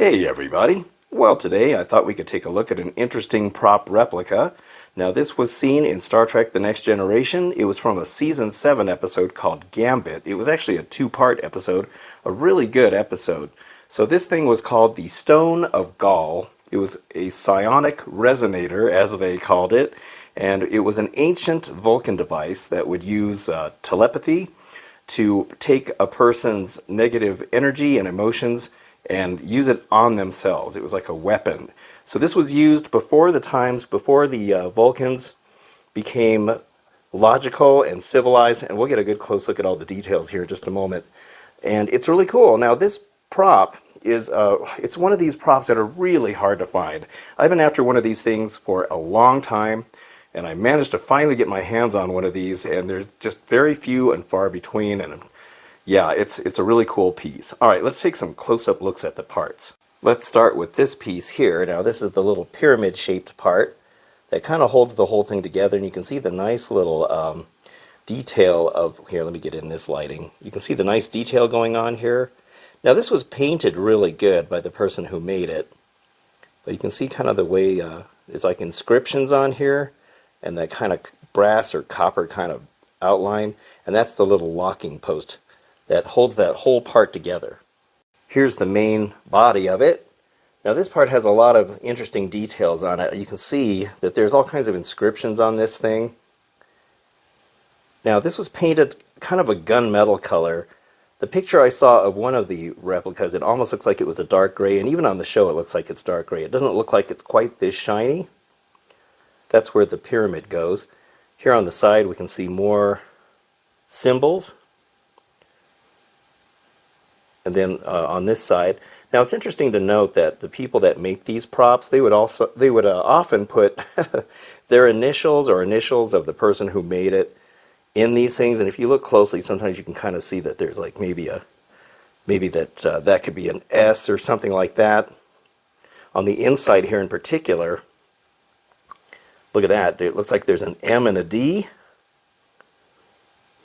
Hey everybody! Well, today I thought we could take a look at an interesting prop replica. Now, this was seen in Star Trek The Next Generation. It was from a Season 7 episode called Gambit. It was actually a two-part episode, a really good episode. So this thing was called the Stone of Gol. It was a psionic resonator, as they called it, and it was an ancient Vulcan device that would use telepathy to take a person's negative energy and emotions and use it on themselves. It was like a weapon. So this was used before the Vulcans became logical and civilized, and we'll get a good close look at all the details here in just a moment. And it's really cool. Now this prop is, it's one of these props that are really hard to find. I've been after one of these things for a long time, and I managed to finally get my hands on one of these, and there's just very few and far between, and yeah, it's a really cool piece. All right, let's take some close-up looks at the parts. Let's start with this piece here. Now, this is the little pyramid-shaped part that kind of holds the whole thing together, and you can see the nice little detail of, here, let me get in this lighting. You can see the nice detail going on here. Now, this was painted really good by the person who made it, but you can see kind of the way it's like inscriptions on here, and that kind of brass or copper kind of outline, and that's the little locking post that holds that whole part together. Here's the main body of it. Now this part has a lot of interesting details on it. You can see that there's all kinds of inscriptions on this thing. Now this was painted kind of a gunmetal color. The picture I saw of one of the replicas, it almost looks like it was a dark gray, and even on the show it looks like it's dark gray. It doesn't look like it's quite this shiny. That's where the pyramid goes. Here on the side we can see more symbols. And then on this side, now it's interesting to note that the people that make these props, they would often put their initials or initials of the person who made it in these things. And if you look closely, sometimes you can kind of see that there's like maybe that could be an S or something like that. On the inside here in particular, look at that. It looks like there's an M and a D.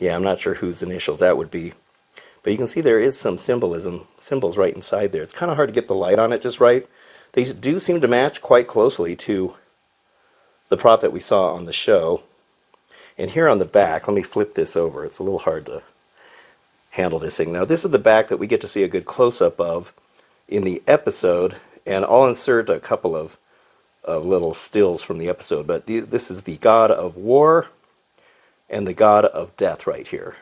Yeah, I'm not sure whose initials that would be. But you can see there is some symbols right inside there. It's kind of hard to get the light on it just right. They do seem to match quite closely to the prop that we saw on the show. And here on the back, let me flip this over. It's a little hard to handle this thing. Now this is the back that we get to see a good close-up of in the episode. And I'll insert a couple of little stills from the episode. But this is the god of war and the god of death right here.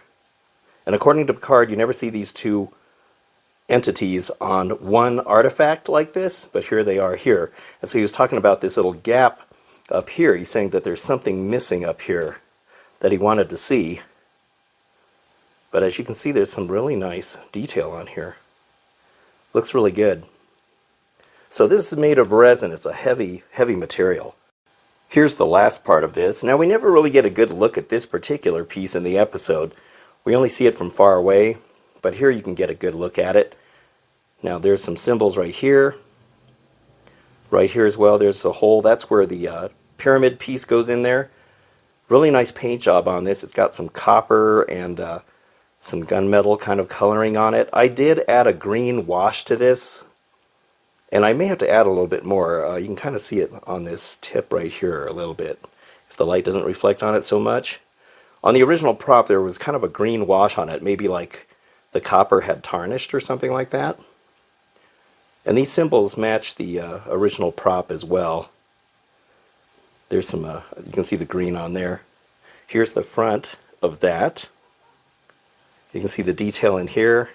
And according to Picard, you never see these two entities on one artifact like this, but here they are here. And so he was talking about this little gap up here. He's saying that there's something missing up here that he wanted to see. But as you can see, there's some really nice detail on here. Looks really good. So this is made of resin. It's a heavy, heavy material. Here's the last part of this. Now, we never really get a good look at this particular piece in the episode. We only see it from far away, but here you can get a good look at it. Now there's some symbols right here as well. There's a hole. That's where the pyramid piece goes in there. Really nice paint job on this. It's got some copper and some gunmetal kind of coloring on it. I did add a green wash to this, and I may have to add a little bit more. You can kind of see it on this tip right here a little bit if the light doesn't reflect on it so much. On the original prop, there was kind of a green wash on it, maybe like the copper had tarnished or something like that. And these symbols match the original prop as well. There's some, you can see the green on there. Here's the front of that. You can see the detail in here.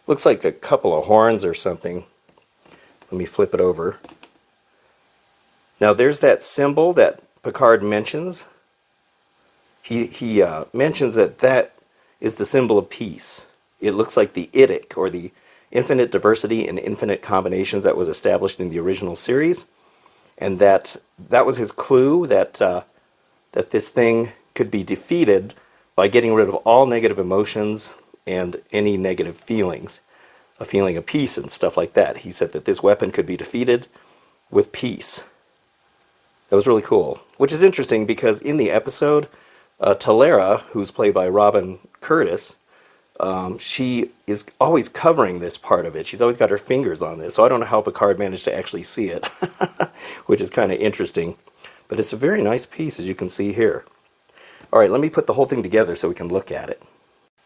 Looks like a couple of horns or something. Let me flip it over. Now there's that symbol that Picard mentions. He mentions that is the symbol of peace. It looks like the IDIC, or the infinite diversity and infinite combinations that was established in the original series, and that was his clue that that this thing could be defeated by getting rid of all negative emotions and any negative feelings, a feeling of peace and stuff like that. He said that this weapon could be defeated with peace. That was really cool, which is interesting because in the episode, Talera, who's played by Robin Curtis, she is always covering this part of it. She's always got her fingers on this, so I don't know how Picard managed to actually see it, which is kind of interesting. But it's a very nice piece, as you can see here. All right, let me put the whole thing together so we can look at it.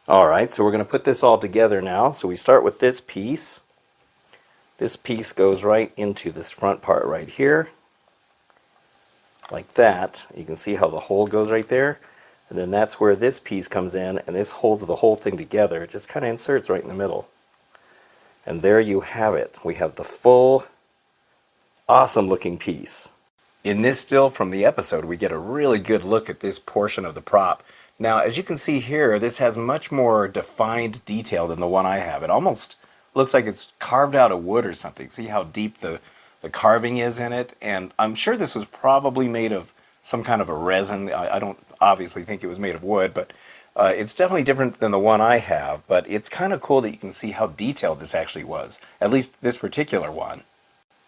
All right, so we're going to put this all together now. So we start with this piece. This piece goes right into this front part right here, like that. You can see how the hole goes right there. And then that's where this piece comes in, and this holds the whole thing together. It just kind of inserts right in the middle. And there you have it. We have the full, awesome looking piece. In this still from the episode, we get a really good look at this portion of the prop. Now, as you can see here, this has much more defined detail than the one I have. It almost looks like it's carved out of wood or something. See how deep the carving is in it? And I'm sure this was probably made of some kind of a resin. I don't obviously think it was made of wood, but it's definitely different than the one I have. But it's kind of cool that you can see how detailed this actually was, at least this particular one.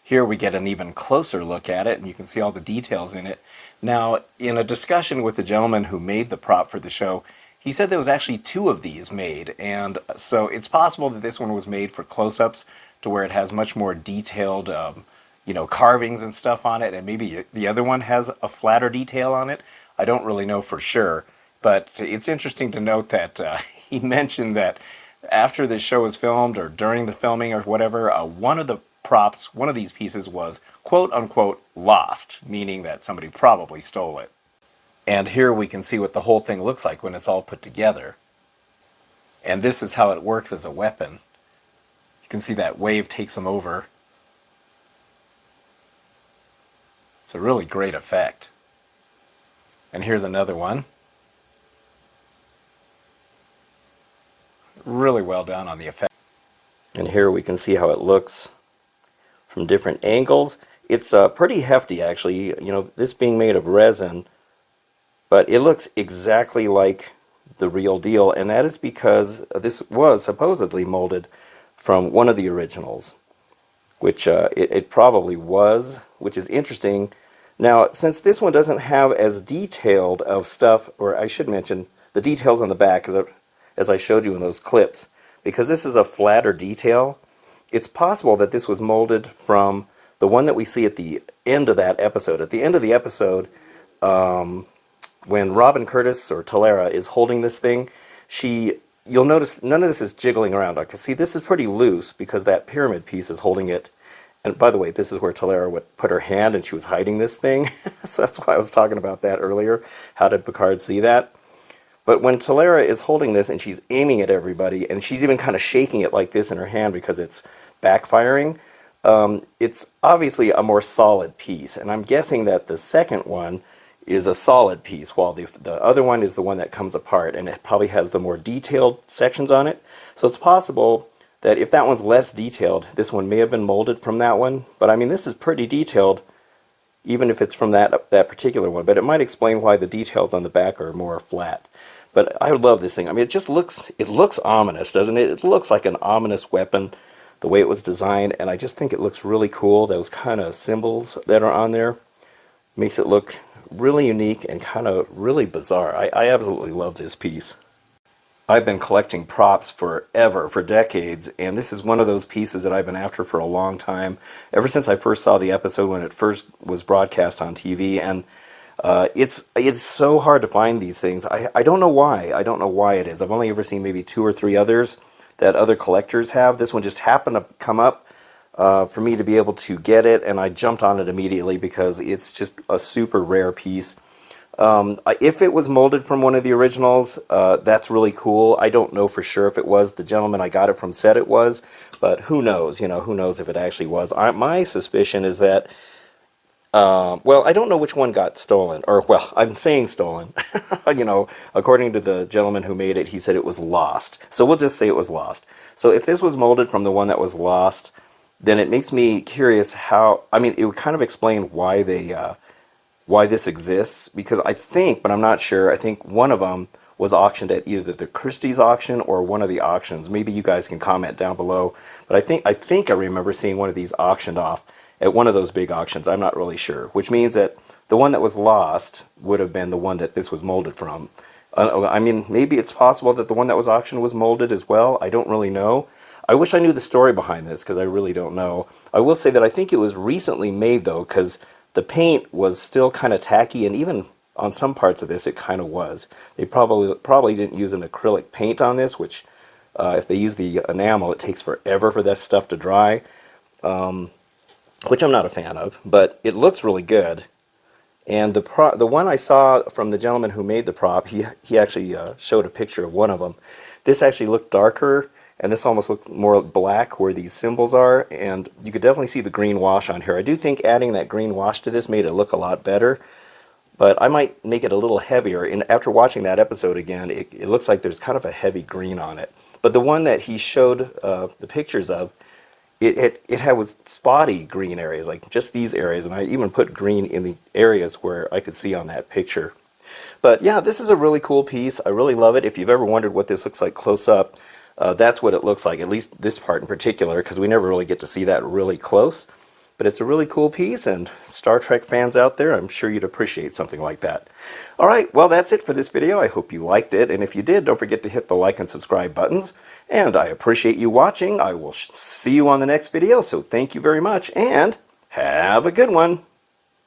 Here we get an even closer look at it, and you can see all the details in it. Now, in a discussion with the gentleman who made the prop for the show, he said there was actually 2 of these made, and so it's possible that this one was made for close-ups to where it has much more detailed carvings and stuff on it, and maybe the other one has a flatter detail on it. I don't really know for sure, but it's interesting to note that he mentioned that after the show was filmed, or during the filming or whatever, one of the props, one of these pieces was quote-unquote lost, meaning that somebody probably stole it. And here we can see what the whole thing looks like when it's all put together. And this is how it works as a weapon. You can see that wave takes them over. It's a really great effect. And here's another one. Really well done on the effect. And here we can see how it looks from different angles. It's pretty hefty, actually. You know, this being made of resin, but it looks exactly like the real deal, and that is because this was supposedly molded from one of the originals, which it probably was, which is interesting. Now, since this one doesn't have as detailed of stuff, or I should mention the details on the back, as I showed you in those clips, because this is a flatter detail, it's possible that this was molded from the one that we see at the end of that episode. At the end of the episode, when Robin Curtis, or Talera, is holding this thing, you'll notice none of this is jiggling around. I can see this is pretty loose because that pyramid piece is holding it. And by the way, this is where Talera would put her hand, and she was hiding this thing. So that's why I was talking about that earlier. How did Picard see that? But when Talera is holding this and she's aiming at everybody, and she's even kind of shaking it like this in her hand because it's backfiring, it's obviously a more solid piece. And I'm guessing that the second one is a solid piece, while the other one is the one that comes apart, and it probably has the more detailed sections on it. So it's possible that if that one's less detailed, this one may have been molded from that one. But I mean, this is pretty detailed, even if it's from that particular one. But it might explain why the details on the back are more flat. But I love this thing. I mean, it looks ominous, doesn't it? It looks like an ominous weapon, the way it was designed, and I just think it looks really cool. Those kind of symbols that are on there makes it look really unique and kind of really bizarre. I absolutely love this piece. I've been collecting props forever, for decades, and this is one of those pieces that I've been after for a long time, ever since I first saw the episode when it first was broadcast on TV. And it's so hard to find these things. I don't know why. I don't know why it is. I've only ever seen maybe 2 or 3 others that other collectors have. This one just happened to come up for me to be able to get it, and I jumped on it immediately because it's just a super rare piece. If it was molded from one of the originals, that's really cool. I don't know for sure if it was. The gentleman I got it from said it was, but who knows? You know, who knows if it actually was. My suspicion is that, well, I don't know which one got stolen, or, well, I'm saying stolen. You know, according to the gentleman who made it, he said it was lost. So we'll just say it was lost. So if this was molded from the one that was lost, then it makes me curious how, I mean, it would kind of explain why why this exists, because I think, but I'm not sure, I think one of them was auctioned at either the Christie's auction or one of the auctions. Maybe you guys can comment down below, but I think I remember seeing one of these auctioned off at one of those big auctions. I'm not really sure, which means that the one that was lost would have been the one that this was molded from. I mean, maybe it's possible that the one that was auctioned was molded as well. I don't really know. I wish I knew the story behind this, because I really don't know. I will say that I think it was recently made, though, because the paint was still kind of tacky, and even on some parts of this, it kind of was. They probably didn't use an acrylic paint on this, which, if they use the enamel, it takes forever for that stuff to dry, which I'm not a fan of, but it looks really good. And the one I saw from the gentleman who made the prop, he actually showed a picture of one of them. This actually looked darker, and this almost looked more black where these symbols are, and you could definitely see the green wash on here. I do think adding that green wash to this made it look a lot better, but I might make it a little heavier. And after watching that episode again, it looks like there's kind of a heavy green on it. But the one that he showed the pictures of, it had was spotty green areas, like just these areas, and I even put green in the areas where I could see on that picture. But yeah, this is a really cool piece. I really love it. If you've ever wondered what this looks like close up, that's what it looks like, at least this part in particular, because we never really get to see that really close. But it's a really cool piece, and Star Trek fans out there, I'm sure you'd appreciate something like that. Alright, well that's it for this video. I hope you liked it, and if you did, don't forget to hit the like and subscribe buttons. And I appreciate you watching. I will see you on the next video, so thank you very much, and have a good one.